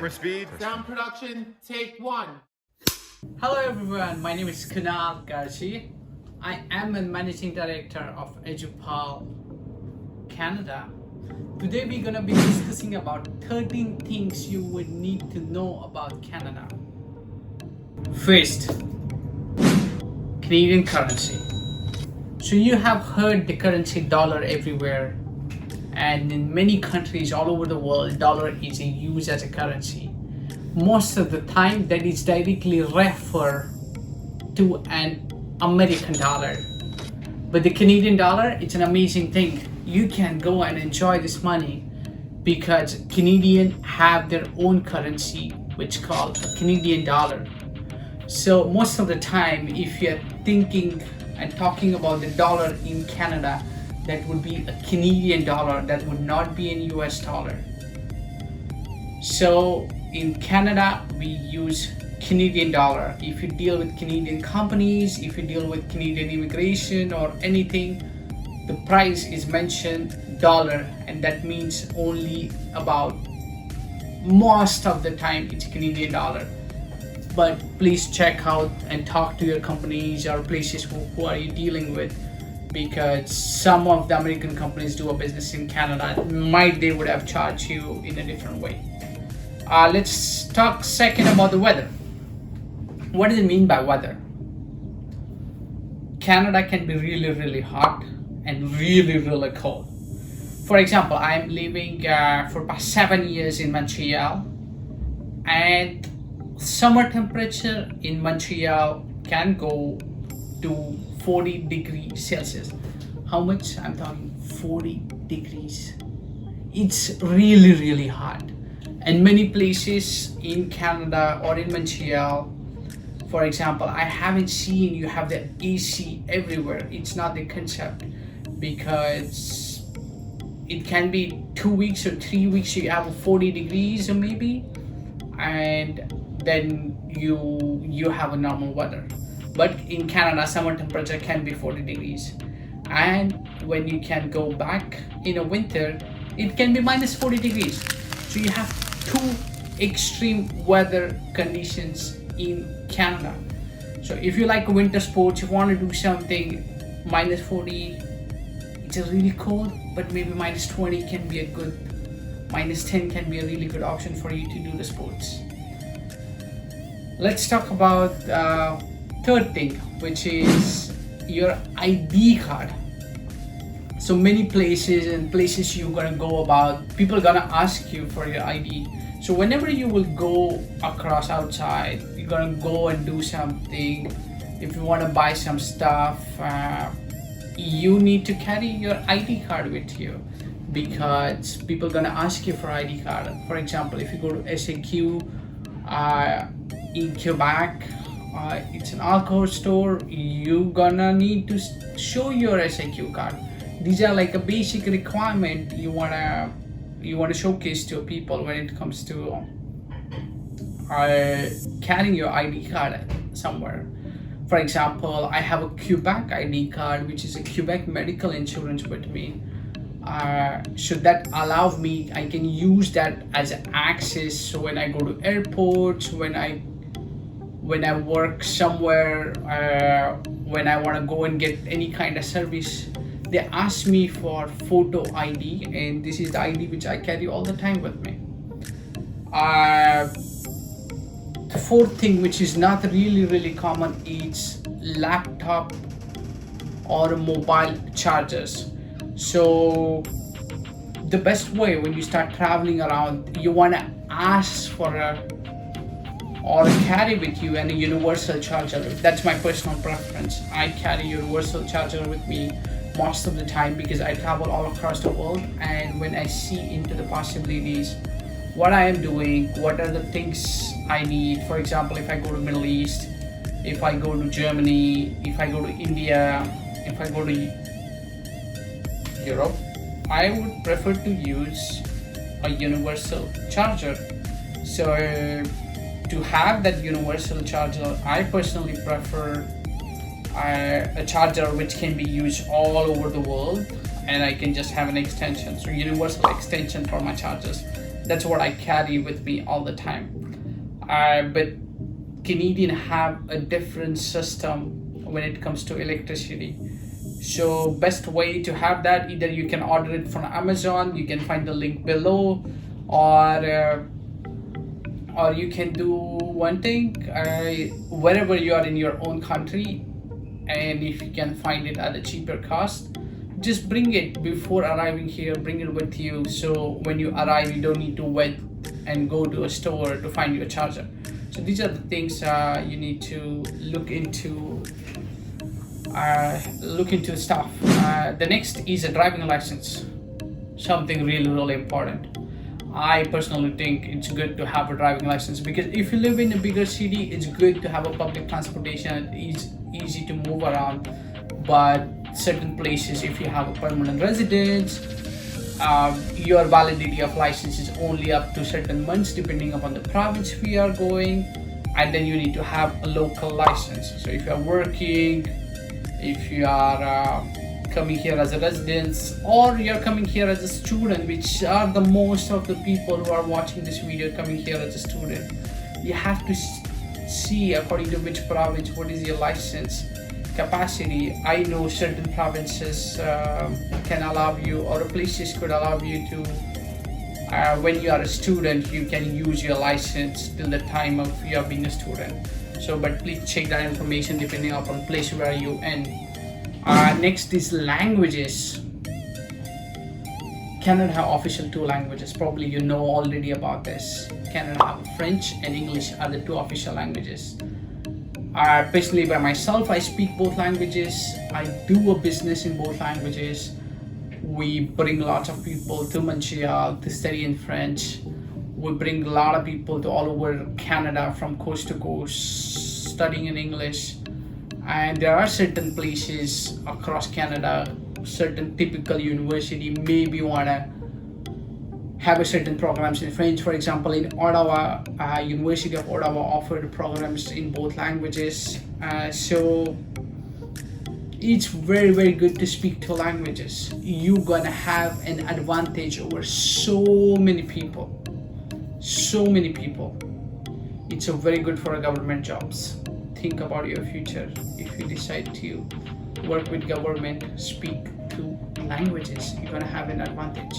Camera speed. Sound production, take one. Hello everyone, my name is Langauges. I am a managing director of EduPal Canada. Today we're gonna be discussing about 13 things you would need to know about Canada. First, Canadian currency. So you have heard the currency dollar everywhere, and in many countries all over the world, dollar is used as a currency. Most of the time that is directly refer to an American dollar. But the Canadian dollar, it's an amazing thing. You can go and enjoy this money because Canadians have their own currency which called a Canadian dollar. So most of the time if you're thinking and talking about the dollar in Canada, that would be a Canadian dollar, that would not be an US dollar. So in Canada we use Canadian dollar. If you deal with Canadian companies, if you deal with Canadian immigration or anything, the price is mentioned dollar, and that means only about most of the time it's Canadian dollar. But please check out and talk to your companies or places who are you dealing with, because some of the American companies do a business in Canada, they would have charged you in a different way. Let's talk second about the weather. What does it mean by weather? Canada can be really hot and really cold. For example, I'm living for past 7 years in Montreal, and summer temperature in Montreal can go to 40 degrees Celsius. How much? I'm talking 40 degrees. It's really hot. And many places in Canada or in Montreal, for example, I haven't seen you have the AC everywhere. It's not the concept, because it can be 2 weeks or 3 weeks you have 40 degrees or maybe, and then you have a normal weather. But in Canada, summer temperature can be 40 degrees, and when you can go back in a winter, it can be minus 40 degrees. So you have two extreme weather conditions in Canada. So if you like winter sports, you want to do something, minus 40, it's a really cold, but maybe minus 20 can be a good, minus 10 can be a really good option for you to do the sports. Let's talk about third thing, which is your ID card. So many places you're gonna go about, people are gonna ask you for your ID. So whenever you will go across outside, you're gonna go and do something, if you want to buy some stuff, you need to carry your ID card with you, because people are gonna ask you for ID card. For example, if you go to SAQ in Quebec, it's an alcohol store, you gonna need to show your SAQ card. These are like a basic requirement you wanna showcase to people when it comes to carrying your ID card somewhere. For example, I have a Quebec ID card, which is a Quebec medical insurance with me. Should that allow me, I can use that as access. So when I go to airports, when I work somewhere, when I want to go and get any kind of service, they ask me for photo ID, and this is the ID which I carry all the time with me. The fourth thing, which is not really common, is laptop or mobile chargers. So the best way when you start traveling around, you want to ask for or carry with you a universal charger. That's my personal preference. I carry a universal charger with me most of the time because I travel all across the world, and when I see into the possibilities, what I am doing, what are the things I need. For example, if I go to Middle East, if I go to Germany, if I go to India, if I go to Europe, I would prefer to use a universal charger. So to have that universal charger, I personally prefer a charger which can be used all over the world, and I can just have an extension, so universal extension for my chargers. That's what I carry with me all the time. But Canadian have a different system when it comes to electricity. So best way to have that, either you can order it from Amazon, you can find the link below, or you can do one thing, wherever you are in your own country, and if you can find it at a cheaper cost, just bring it before arriving here, bring it with you, so when you arrive you don't need to wait and go to a store to find your charger. So these are the things you need to look into stuff. The next is a driving license, something really important. I personally think it's good to have a driving license, because if you live in a bigger city, it's good to have a public transportation. It's easy to move around. But certain places, if you have a permanent residence, your validity of license is only up to certain months depending upon the province we are going, and then you need to have a local license. So if you are working, if you are coming here as a resident, or you're coming here as a student, which are the most of the people who are watching this video coming here as a student, you have to see according to which province what is your license capacity. I know certain provinces can allow you, or places could allow you to, when you are a student, you can use your license till the time of you are being a student. So but please check that information depending upon place where you in. Next is languages. Canada have official 2 languages. Probably you know already about this. Canada have French and English are the 2 official languages. Personally, by myself, I speak both languages. I do a business in both languages. We bring lots of people to Montreal to study in French. We bring a lot of people to all over Canada from coast to coast studying in English. And there are certain places across Canada, certain typical university maybe wanna have a certain programs in French. For example, in Ottawa, University of Ottawa offered programs in both languages. So it's very good to speak 2 languages. You're gonna have an advantage over so many people. It's a very good for government jobs. Think about your future. If you decide to work with government, speak 2 languages, you're gonna have an advantage.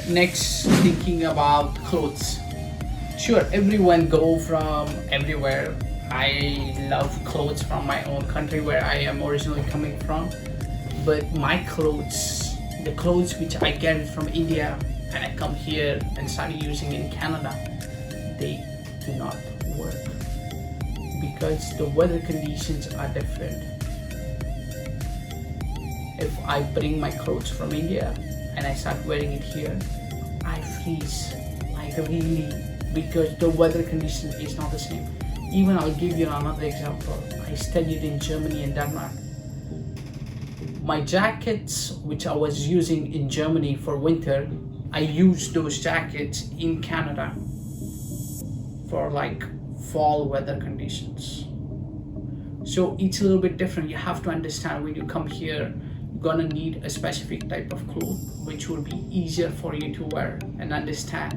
Next, thinking about clothes. Sure, everyone go from everywhere. I love clothes from my own country where I am originally coming from, but my clothes, the clothes which I get from India and I come here and start using in Canada, they do not work because the weather conditions are different. If I bring my clothes from India and I start wearing it here, I freeze like really, because the weather condition is not the same. Even I'll give you another example. I studied in Germany and Denmark. My jackets which I was using in Germany for winter, I used those jackets in Canada for like fall weather conditions. So it's a little bit different. You have to understand when you come here, you're gonna need a specific type of clothes which will be easier for you to wear and understand.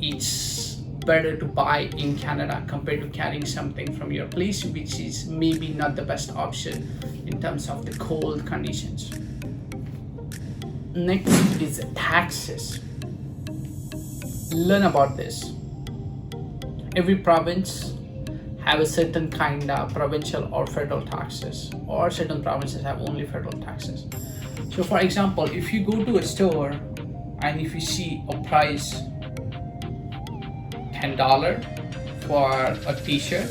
It's better to buy in Canada compared to carrying something from your place, which is maybe not the best option in terms of the cold conditions. Next is taxes. Learn about this. Every province have a certain kind of provincial or federal taxes, or certain provinces have only federal taxes. So for example, if you go to a store and if you see a price $10 for a t-shirt,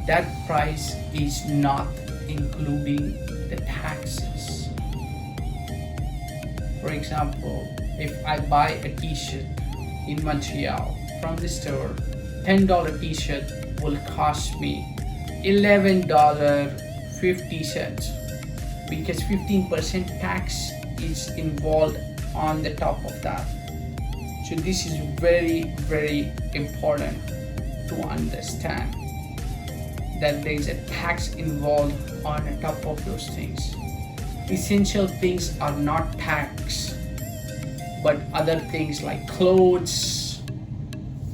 that price is not including the taxes. For example, if I buy a t-shirt in Montreal from the store, $10 t-shirt will cost me $11.50 because 15% tax is involved on the top of that. So this is very important to understand, that there is a tax involved on the top of those things. essential things are not taxed, but other things like clothes,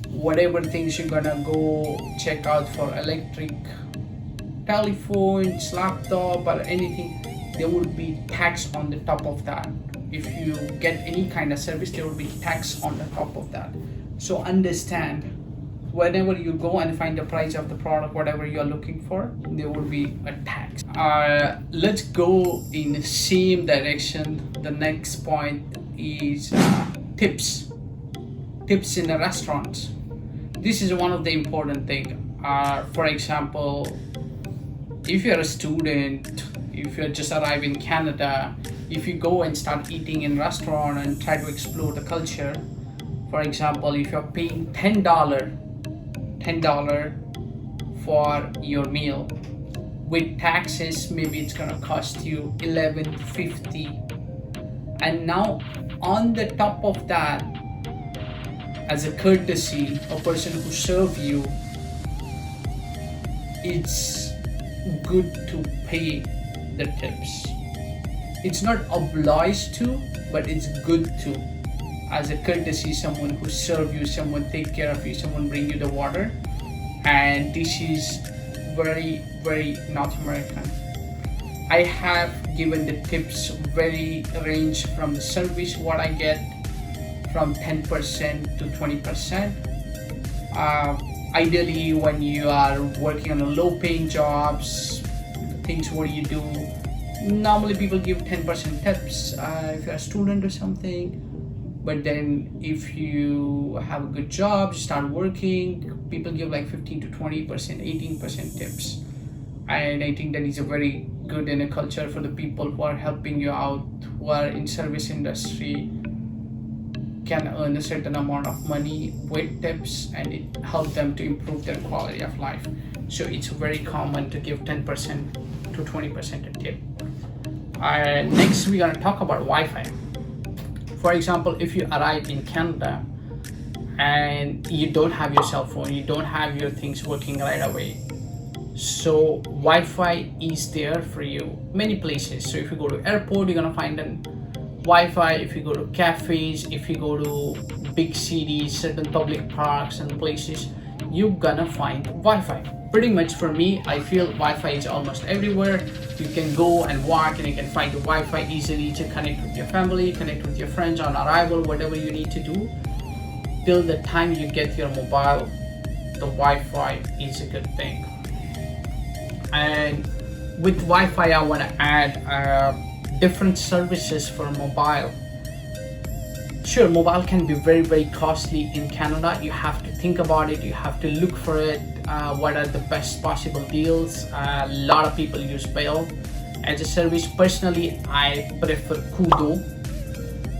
whatever things you're gonna go check out for electric, telephones, laptop, or anything, there will be tax on the top of that. If you get any kind of service, there will be tax on the top of that. So understand, whenever you go and find the price of the product, whatever you're looking for, there will be a tax. Let's go in the same direction. The next point is tips. Tips in the restaurants. This is one of the important thing. For example, if you're a student, if you're just arrived in Canada, if you go and start eating in restaurant and try to explore the culture, for example, if you're paying $10 for your meal, with taxes maybe it's gonna cost you $11.50, and now on the top of that, as a courtesy, a person who serve you, it's good to pay the tips. It's not obliged to, but it's good to. As a courtesy, someone who serve you, someone take care of you, someone bring you the water, and this is very, very North American. I have given the tips very range from the service what I get from 10% to 20%. Ideally, when you are working on a low paying jobs, things what you do, normally people give 10% tips if you're a student or something. But then if you have a good job, you start working, people give like 15 to 20%, 18% tips. And I think that is a very good in a culture for the people who are helping you out, who are in service industry, can earn a certain amount of money with tips, and it helps them to improve their quality of life. So it's very common to give 10% to 20% a tip. Next, we're gonna talk about Wi-Fi. For example, if you arrive in Canada and you don't have your cell phone, you don't have your things working right away, so Wi-Fi is there for you many places. So if you go to airport, you're gonna find an Wi-Fi. If you go to cafes, if you go to big cities, certain public parks and places, you're gonna find Wi-Fi. Pretty much for me, I feel Wi-Fi is almost everywhere. You can go and walk and you can find the Wi-Fi easily to connect with your family, connect with your friends on arrival, whatever you need to do. Till the time you get your mobile, the Wi-Fi is a good thing. And with Wi-Fi, I want to add different services for mobile. Sure, mobile can be very, very costly in Canada. You have to think about it, you have to look for it. What are the best possible deals? A lot of people use Bell as a service. Personally, I prefer Kodoo,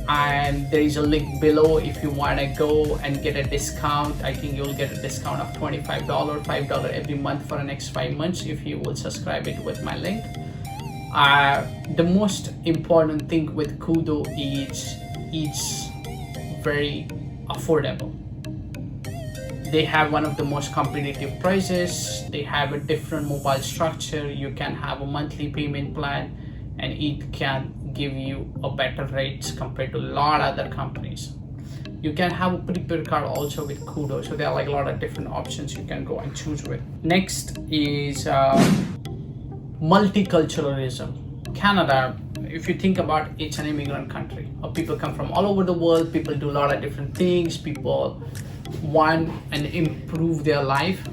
and there is a link below if you want to go and get a discount. I think you'll get a discount of $25, $5 every month for the next 5 months if you will subscribe it with my link. The most important thing with Kodoo is it's very affordable. They have one of the most competitive prices. They have a different mobile structure. You can have a monthly payment plan, and it can give you a better rates compared to a lot of other companies. You can have a prepaid card also with Kodoo. So there are like a lot of different options you can go and choose with. Next is multiculturalism. Canada, if you think about, it's an immigrant country. People come from all over the world. People do a lot of different things. People want and improve their life.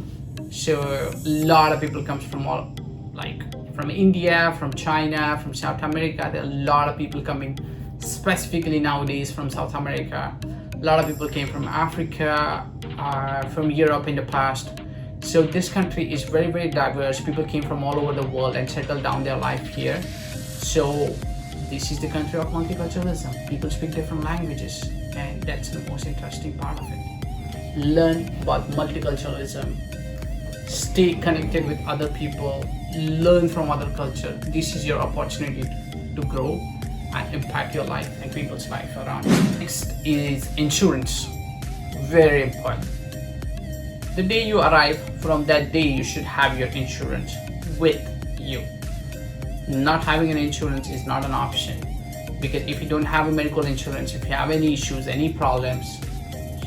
So a lot of people comes from all, like from India, from China, from South America. There are a lot of people coming specifically nowadays from South America. A lot of people came from Africa, from Europe in the past. So this country is very, very diverse. People came from all over the world and settled down their life here. So this is the country of multiculturalism. People speak different languages, and that's the most interesting part of it. Learn about multiculturalism, stay connected with other people, learn from other culture. This is your opportunity to grow and impact your life and people's life around you. Next is insurance. Very important. The day you arrive, from that day you should have your insurance with you. not having an insurance is not an option, because if you don't have a medical insurance, if you have any issues, any problems,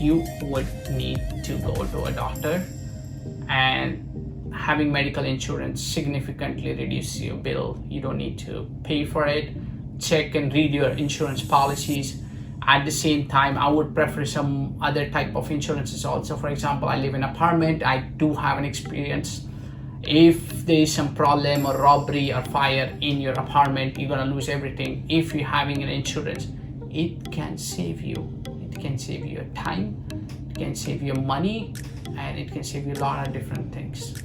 you would need to go to a doctor, and having medical insurance significantly reduces your bill. You don't need to pay for it. Check and read your insurance policies. At the same time, I would prefer some other type of insurances also. For example, I live in an apartment. I do have an experience. If there is some problem or robbery or fire in your apartment, you're gonna lose everything. If you're having an insurance, it can save you. It can save you your time, it can save you money, and it can save you a lot of different things.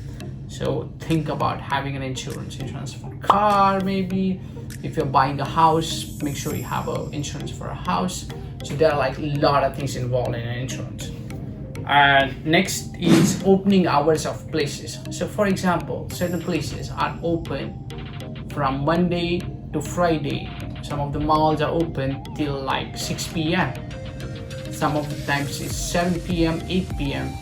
So think about having an insurance for a car, maybe. If you're buying a house, make sure you have an insurance for a house. So there are like a lot of things involved in an insurance. Next is opening hours of places. So for example, certain places are open from Monday to Friday. Some of the malls are open till like 6 p.m. Some of the times it's 7 p.m., 8 p.m.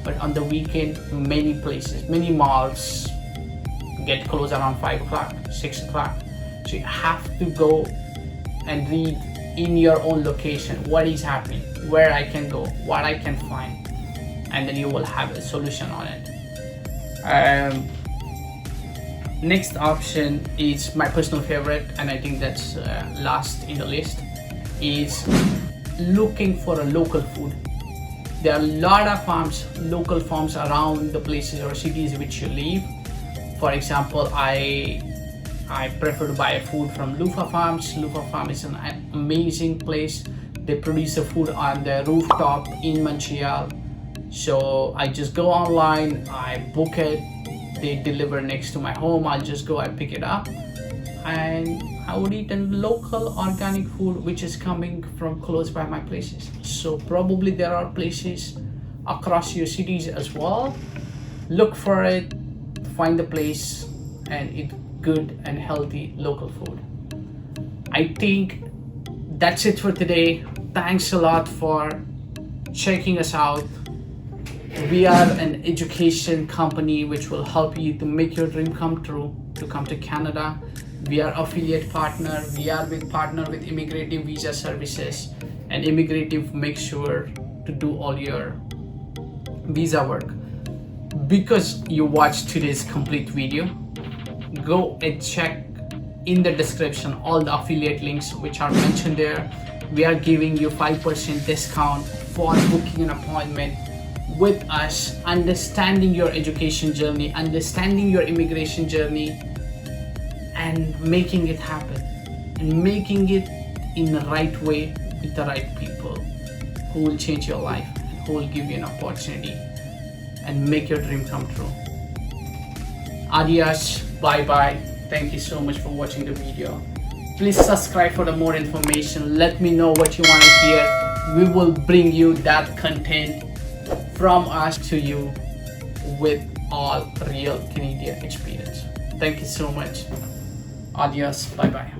But on the weekend, many places, many malls get closed around 5 o'clock, 6 o'clock. So you have to go and read in your own location what is happening, where I can go, what I can find, and then you will have a solution on it. Next option is my personal favorite, and I think that's last in the list, is looking for a local food. There are a lot of farms, local farms around the places or cities which you live. For example, I prefer to buy food from Lufa Farms. Lufa Farm is an amazing place. They produce the food on the rooftop in Montreal. So I just go online, I book it, they deliver next to my home. I'll just go and pick it up, and I would eat a local organic food which is coming from close by my places. So probably there are places across your cities as well. Look for it, find the place, and eat good and healthy local food. I think that's it for today. Thanks a lot for checking us out. We are an education company which will help you to make your dream come true, to come to Canada. We are affiliate partner. We are partner with Immigrative Visa Services, and Immigrative makes sure to do all your visa work. Because you watched today's complete video, go and check in the description all the affiliate links which are mentioned there. We are giving you 5% discount for booking an appointment with us, understanding your education journey, understanding your immigration journey, and making it happen, and making it in the right way with the right people who will change your life and who will give you an opportunity and make your dream come true. Adios, bye bye. Thank you so much for watching the video. Please subscribe for the more information. Let me know what you want to hear. We will bring you that content from us to you with all real Canadian experience. Thank you so much. Adios, bye bye.